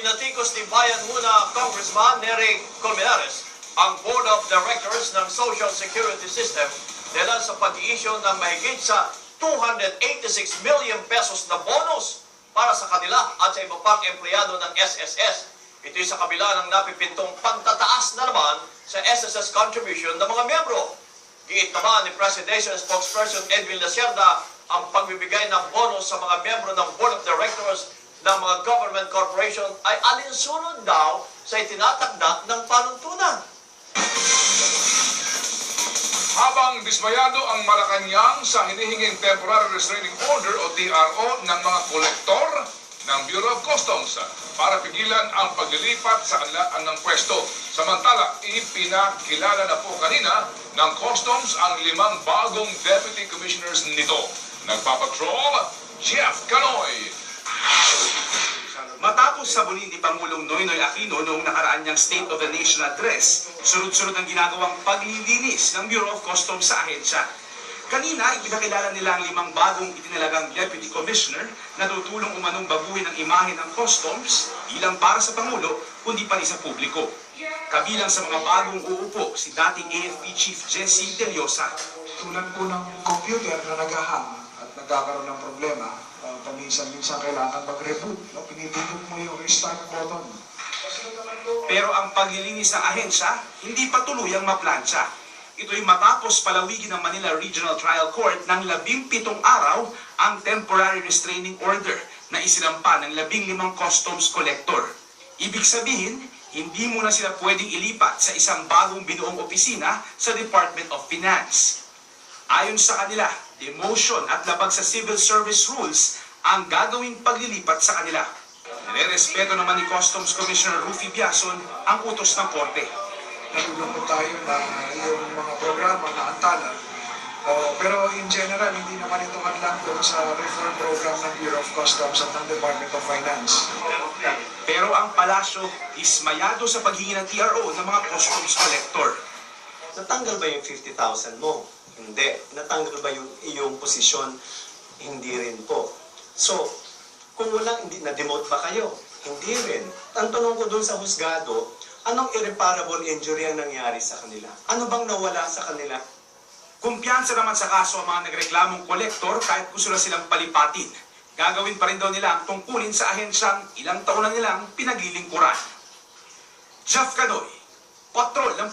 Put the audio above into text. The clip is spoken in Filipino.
Pinatikos ni Bayan Muna Congressman Nery Colmenares ang Board of Directors ng Social Security System dahil sa pag-i-issue ng mahigit sa 286 million pesos na bonus para sa kanila at sa iba pang empleyado ng SSS. Ito'y sa kabila ng napipintong pagtataas na naman sa SSS contribution ng mga miyembro. Giit naman ni Presidential Spokesperson Edwin Lacerda ang pagbibigay ng bonus sa mga miyembro ng Board of Directors ng mga government corporation ay alinsunod daw sa itinatakda ng panuntunan. Habang dismayado ang Malacanang sa hinihinging Temporary Restraining Order o TRO ng mga kolektor ng Bureau of Customs para pigilan ang paglilipat sa kanilang ng pwesto. Samantala, ipinakilala na po kanina ng Customs ang 5 bagong Deputy Commissioners nito. Nagpapatrol, Jeff Canoy. Matapos sabunin ni Pangulong Noynoy Aquino noong nakaraan niyang State of the Nation address, sunod-sunod ang ginagawang paglilinis ng Bureau of Customs sa ahensya. Kanina, ipinakilala nila ang 5 bagong itinalagang Deputy Commissioner na tutulong umanong baguhin ang imahe ng Customs, ilang para sa Pangulo, kundi pati sa publiko. Kabilang sa mga bagong uupo, si dating AFP Chief Jesse De Leosa. Tulad po ng computer na nag-hang at nagkakaroon ng problema, paminsan-minsan kailangan mag-reboot. Pinipindot mo yung restart button. Pero ang paglilinis ng ahensya, hindi pa tuluyang maplansya. Ito'y matapos palawigin ng Manila Regional Trial Court ng 17 araw ang Temporary Restraining Order na isinampa ng 15 customs collector. Ibig sabihin, hindi muna sila pwedeng ilipat sa isang bagong binuong opisina sa Department of Finance. Ayon sa kanila, demotion at labag sa civil service rules ang gagawing paglilipat sa kanila. Nirerespeto naman ni Customs Commissioner Rufy Biason ang utos ng korte. Nalulungkot tayo na yung mga programa na antala. Pero in general, hindi naman ito hadlang doon sa reform program ng Bureau of Customs at ng Department of Finance. Pero ang palasyo, dismayado sa paghingi ng TRO ng mga customs collector. Natanggal ba yung 50,000 mo? Hindi. Natanggal ba yung iyong posisyon? Hindi rin po. So, kung walang, na-demote ba kayo? Hindi rin. Ang tanong ko dun sa husgado, anong irreparable injury ang nangyari sa kanila? Ano bang nawala sa kanila? Kumpiyansa naman sa kaso ang mga nagreklamong kolektor kahit gusto na silang palipatin. Gagawin pa rin daw nila ang tungkulin sa ahensyang ilang taon na nilang pinaglilingkuran. Jeff Canoy, Patrol ng